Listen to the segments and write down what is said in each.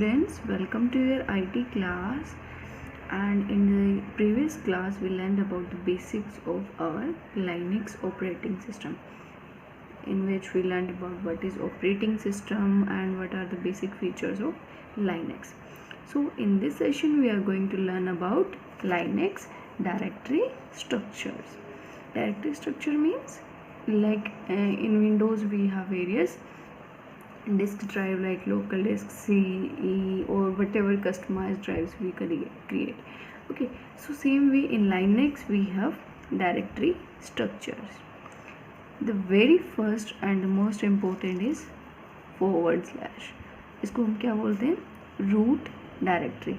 students, welcome to your IT class. And in the previous class we learned about the basics of our Linux operating system, in which we learned about what is operating system and what are the basic features of Linux. So in this session we are going to learn about Linux directory structures. Directory structure means like in Windows we have various disk drive like local disk, CE, or whatever customized drives we create. Okay, so same way in Linux we have directory structures. The very first and the most important is /. इसको हम क्या बोलते हैं? Root directory.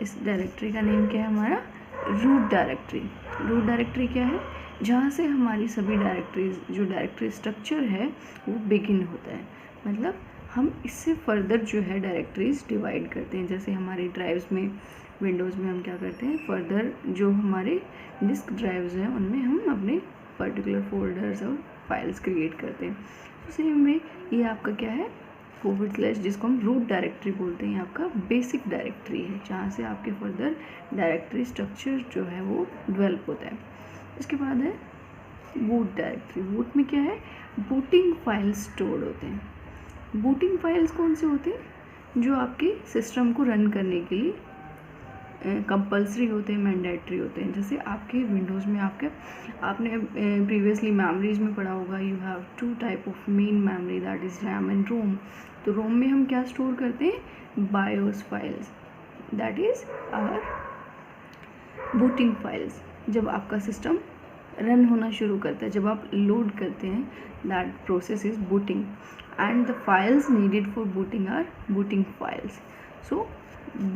इस directory का name क्या है हमारा? Root directory. रूट डायरेक्टरी क्या है? जहाँ से हमारी सभी डायरेक्टरीज, जो डायरेक्टरी स्ट्रक्चर है वो बिगिन होता है. मतलब हम इससे फर्दर जो है डायरेक्टरीज डिवाइड करते हैं. जैसे हमारे ड्राइव्स में, विंडोज़ में हम क्या करते हैं, फर्दर जो हमारे डिस्क ड्राइव्स हैं उनमें हम अपने पर्टिकुलर फोल्डर्स और फाइल्स क्रिएट करते हैं. तो सेम में ये आपका क्या है? /, जिसको हम रूट डायरेक्टरी बोलते हैं, आपका बेसिक डायरेक्टरी है जहाँ से आपके फर्दर डायरेक्टरी स्ट्रक्चर जो है वो डेवलप होता है. इसके बाद है बूट डायरेक्टरी. बूट में क्या है? बूटिंग फाइल्स स्टोर होते हैं. बूटिंग फाइल्स कौन से होते हैं? जो आपके सिस्टम को रन करने के लिए कंपल्सरी होते हैं, मैंडेटरी होते हैं. जैसे आपके विंडोज़ में आपने प्रीवियसली मेमोरीज में पढ़ा होगा, you have 2 type of main memory, that is RAM and ROM. तो रोम में हम क्या स्टोर करते हैं? BIOS files, that is our booting files. जब आपका सिस्टम रन होना शुरू करता है, जब आप लोड करते हैं, that process is booting, and the files needed for booting are booting files. So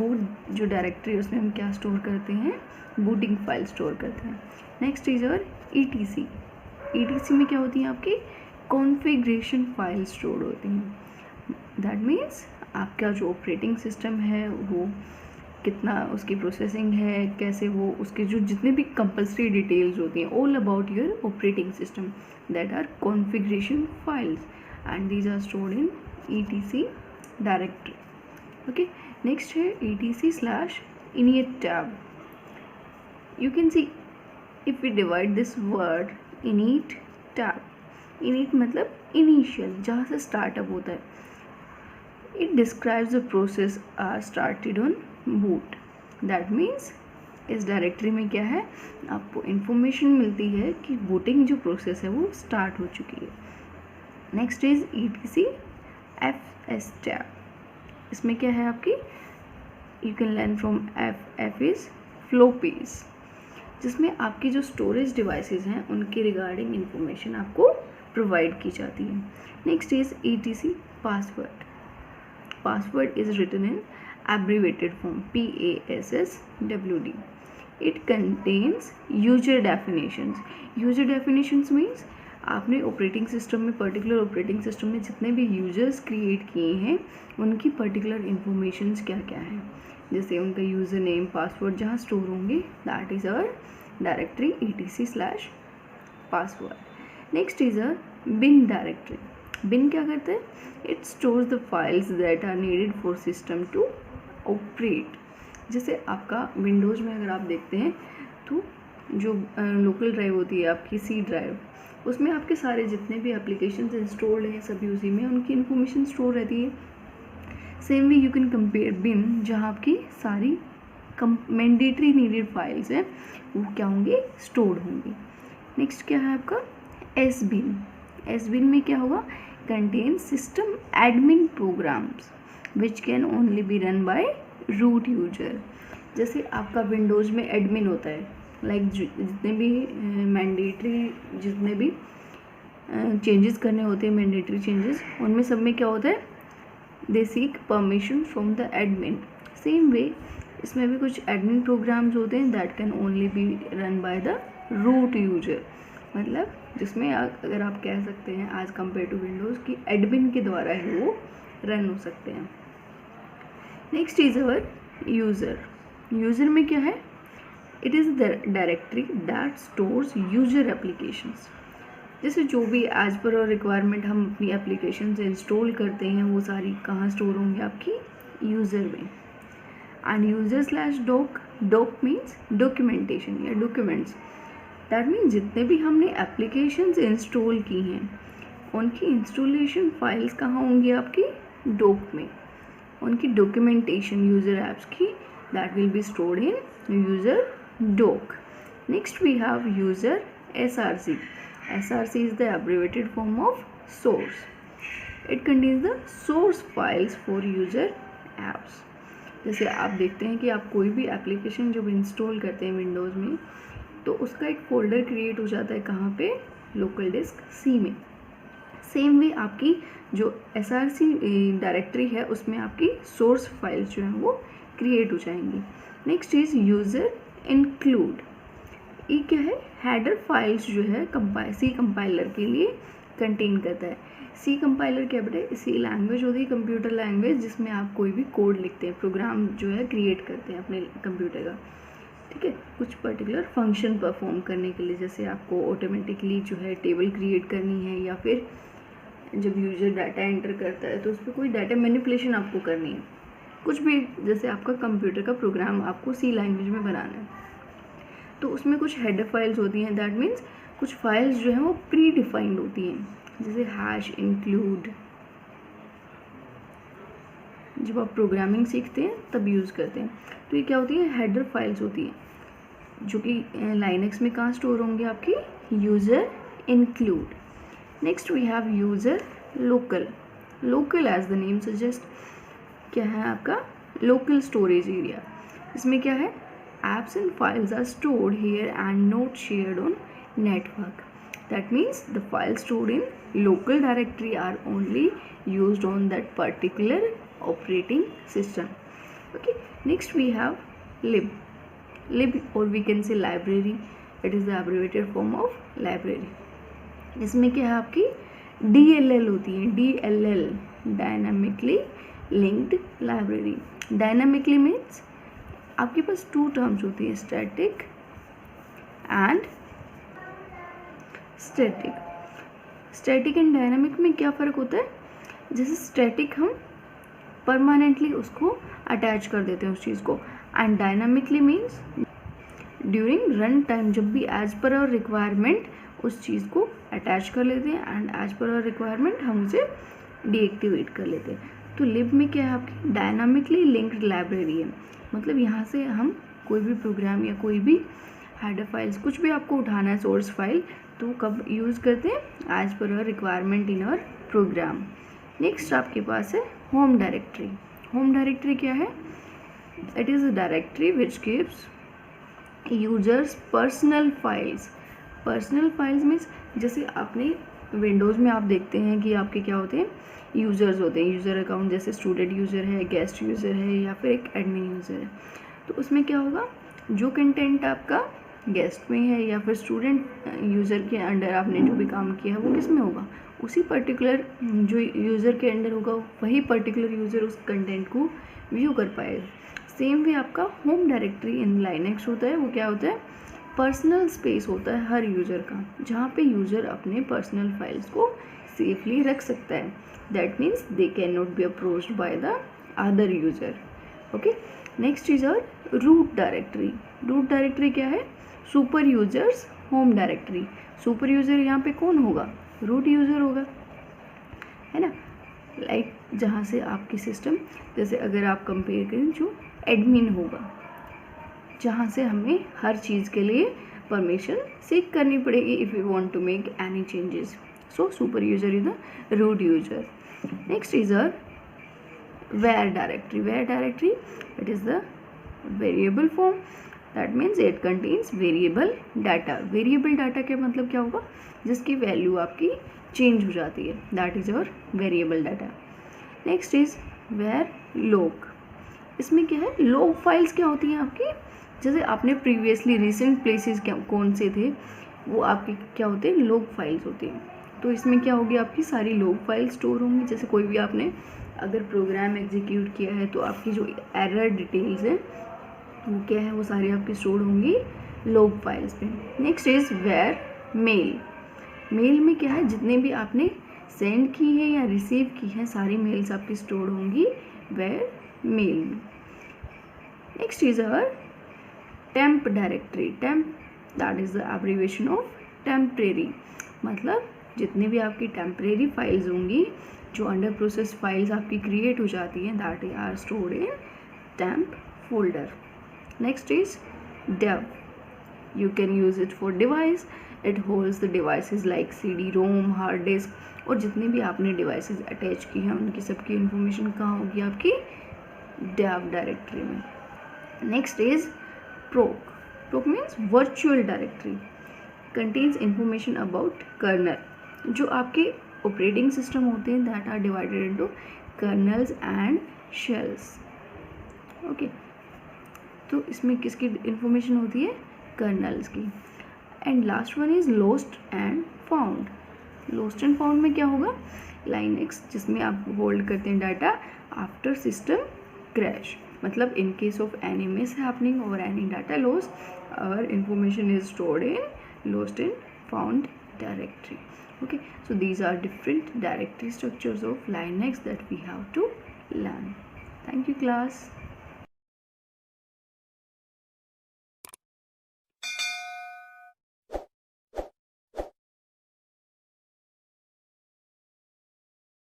boot जो डायरेक्टरी उसमें हम क्या स्टोर करते हैं? बूटिंग फाइल स्टोर करते हैं. नेक्स्ट इज और ETC. ETC में क्या होती है? आपकी कॉन्फ़िगरेशन फाइल स्टोर होती हैं. दैट मीन्स आपका जो ऑपरेटिंग सिस्टम है वो कितना उसकी प्रोसेसिंग है, कैसे वो उसके जो जितने भी कंपल्सरी डिटेल्स होती हैं, all about your operating system, that are configuration files, and these are stored in etc directory. Okay, next है etc/init tab. You can see if we divide this word init tab, init मतलब initial, जहाँ से startup होता है. It describes the process are started on boot. That means इस directory में क्या है? आपको इंफॉर्मेशन मिलती है कि बूटिंग जो प्रोसेस है वो स्टार्ट हो चुकी है. Next is etc/fs tab. इसमें क्या है आपकी? You can learn from f is floppies, जिसमें आपकी जो स्टोरेज डिवाइसेस हैं उनके रिगार्डिंग इंफॉर्मेशन आपको प्रोवाइड की जाती है. Next is etc password. Password is written in abbreviated form PASSWD. It contains user definitions. User definitions means आपने ऑपरेटिंग सिस्टम में, पर्टिकुलर ऑपरेटिंग सिस्टम में जितने भी यूजर्स क्रिएट किए हैं उनकी पर्टिकुलर इन्फॉर्मेशंस क्या क्या हैं. जैसे उनका यूज़र नेम, पासवर्ड जहाँ स्टोर होंगे, that is our directory etc/password. Next is a bin directory. Bin क्या करते हैं? It stores the files that are needed for system to operate. जैसे आपका विंडोज़ में अगर आप देखते हैं तो जो लोकल ड्राइव होती है आपकी, C ड्राइव, उसमें आपके सारे जितने भी एप्लीकेशंस इंस्टॉल्ड हैं सभी उसी में उनकी इन्फॉर्मेशन स्टोर रहती है. Same way you can compare bin, जहाँ आपकी सारी मैंडेटरी नीडेड फाइल्स हैं वो क्या होंगी? स्टोर्ड होंगी. नेक्स्ट क्या है आपका? SBIN. SBIN में क्या होगा? Contain system admin programs which can only be run by root user. जैसे आपका विंडोज़ में एडमिन होता है, लाइक जितने भी मैंडेटरी, जितने भी चेंजेस करने होते हैं, मैंडेटरी चेंजेस, उनमें सब में क्या होता है? They seek permission from the admin. Same way इसमें भी कुछ एडमिन प्रोग्राम्स होते हैं that can only be run by the root user. मतलब जिसमें अगर आप कह सकते हैं एज कम्पेयर टू विंडोज़ कि एडमिन के द्वारा ही वो रन हो सकते हैं. Next is our user. User में क्या है? It is the directory that stores user applications. जैसे जो भी एज पर और रिक्वायरमेंट हम अपनी एप्लीकेशन इंस्टॉल करते हैं वो सारी कहाँ स्टोर होंगी? आपकी यूज़र में। And user slash doc, doc means documentation या डॉक्यूमेंट्स। दैट मीन्स जितने भी हमने एप्लीकेशंस इंस्टॉल की हैं उनकी इंस्टॉलेशन फाइल्स कहाँ होंगी आपकी डॉक में। उनकी डॉक्यूमेंटेशन यूज़र ऐप्स की that will be stored in user doc. Next we have user SRC. SRC is the abbreviated form of source. It contains the source files for user apps. जैसे आप देखते हैं कि आप कोई भी एप्लीकेशन जब इंस्टॉल करते हैं विंडोज़ में तो उसका एक फोल्डर क्रिएट हो जाता है कहाँ पे, लोकल डिस्क C में। सेम वे आपकी जो SRC डायरेक्टरी है उसमें आपकी सोर्स फाइल्स जो हैं वो क्रिएट हो जाएंगी। Next is user include. ये क्या है, हेडर फाइल्स जो है सी कंपाइलर के लिए कंटेन करता है। सी कंपाइलर क्या बेटा, सी लैंग्वेज होती है कंप्यूटर लैंग्वेज जिसमें आप कोई भी कोड लिखते हैं, प्रोग्राम जो है क्रिएट करते हैं अपने कंप्यूटर का, ठीक है, कुछ पर्टिकुलर फंक्शन परफॉर्म करने के लिए। जैसे आपको ऑटोमेटिकली जो है टेबल क्रिएट करनी है या फिर जब यूजर डाटा एंटर करता है तो उस पर कोई डाटा मैनिपुलेशन आपको करनी है, कुछ भी, जैसे आपका कंप्यूटर का प्रोग्राम आपको सी लैंग्वेज में बनाना है तो उसमें कुछ हेडर फाइल्स होती हैं। दैट मीन्स कुछ फाइल्स जो हैं वो प्री डिफाइंड होती हैं, जैसे हैश इंक्लूड जब आप प्रोग्रामिंग सीखते हैं तब यूज़ करते हैं। तो ये क्या होती है, हेडर फाइल्स होती हैं जो कि लाइनक्स में कहाँ स्टोर होंगे, आपकी user include. Next we have user local. Local as the name suggest क्या है आपका, लोकल स्टोरेज एरिया। इसमें क्या है, apps and files are stored here and not shared on network. That means the files stored in local directory are only used on that particular operating system. Okay, next we have lib. Lib or we can say library. It is the abbreviated form of library. इसमें क्या है आपकी DLL होती है, DLL dynamically linked library. Dynamically means आपके पास to terms होती है, static and static. Static and dynamic में क्या फ़र्क होता है, जैसे स्टैटिक हम परमानेंटली उसको अटैच कर देते हैं उस चीज़ को, and dynamically means during run time जब भी एज पर आवर रिक्वायरमेंट उस चीज़ को अटैच कर लेते हैं and as per our requirement हम उसे डीएक्टिवेट कर लेते हैं। तो लिब में क्या है आपकी डायनामिकली लिंक्ड लाइब्रेरी है, मतलब यहाँ से हम कोई भी प्रोग्राम या कोई भी हेडर फाइल्स कुछ भी आपको उठाना है सोर्स फाइल तो कब यूज़ करते हैं, as per our requirement in our program. Next आपके पास है होम डायरेक्टरी। होम डायरेक्टरी क्या है, it is a directory which gives users personal files. Personal files means जैसे आपने विंडोज़ में आप देखते हैं कि आपके क्या होते हैं, यूज़र्स होते हैं, यूज़र अकाउंट, जैसे स्टूडेंट यूज़र है, गेस्ट यूज़र है या फिर एक एडमिन यूज़र है। तो उसमें क्या होगा, जो कंटेंट आपका गेस्ट में है या फिर स्टूडेंट यूज़र के अंडर आपने जो भी काम किया है वो किस में होगा, उसी पर्टिकुलर जो यूज़र के अंडर होगा वही पर्टिकुलर यूज़र उस कंटेंट को व्यू कर पाएगा। सेम वे आपका होम डायरेक्टरी इन लाइनक्स होता है, वो क्या होता है, पर्सनल स्पेस होता है हर यूज़र का, जहाँ पे यूज़र अपने पर्सनल फाइल्स को सेफली रख सकता है। That means they can not be approached by the other user. Okay, next is our root directory. Root directory क्या है, super users home directory. Super user यहाँ पे कौन होगा, रूट यूज़र होगा, है ना, लाइक जहाँ से आपकी सिस्टम, जैसे अगर आप कंपेयर करें जो एडमिन होगा, जहाँ से हमें हर चीज़ के लिए परमिशन सीख करनी पड़ेगी if you want to make any changes. So super user is the root user. Next is a where directory. Where directory, it is the variable form, that means it contains variable data. variable data के मतलब क्या होगा, जिसकी value आपकी change हो जाती है, that is your variable data. next is where log. इसमें क्या है, log files क्या होती हैं आपकी, जैसे आपने प्रीवियसली रिसेंट प्लेसेस क्या कौन से थे वो आपके क्या होते हैं, log files होते हैं। तो इसमें क्या होगी, आपकी सारी log files स्टोर होंगी। जैसे कोई भी आपने अगर प्रोग्राम एग्जीक्यूट किया है तो आपकी जो एरर डिटेल्स है वो क्या है, वो सारी आपकी स्टोर होंगी log फाइल्स पे। Next is var mail. Mail में क्या है, जितने भी आपने सेंड की है या रिसीव की है सारी मेल्स आपकी स्टोर होंगी where mail. Next is our temp directory. Temp, that is the abbreviation of temporary. मतलब जितनी भी आपकी टेम्परेरी फाइल्स होंगी, जो अंडर प्रोसेस फाइल्स आपकी क्रिएट हो जाती हैं, that are stored in temp folder. Next is dev. You can use it for device. It holds the devices like CD, ROM, hard disk, और जितनी भी आपने डिवाइसेस अटैच की हैं उनकी सबकी इंफॉर्मेशन कहाँ होगी? आपकी dev डायरेक्टरी में. Next is proc. proc means virtual directory. Contains information about kernel. जो आपके ऑपरेटिंग सिस्टम होते हैं that are divided into kernels and shells. Okay, तो इसमें किसकी इंफॉर्मेशन होती है? कर्नल्स की. And last one is lost and found. Lost and found में क्या होगा? लाइनेक्स, जिसमें आप होल्ड करते हैं डाटा आफ्टर सिस्टम क्रैश. मतलब in case of any miss happening और any data loss, our information is stored in lost and found directory. Okay, so these are different directory structures of Linux that we have to learn. Thank you, class.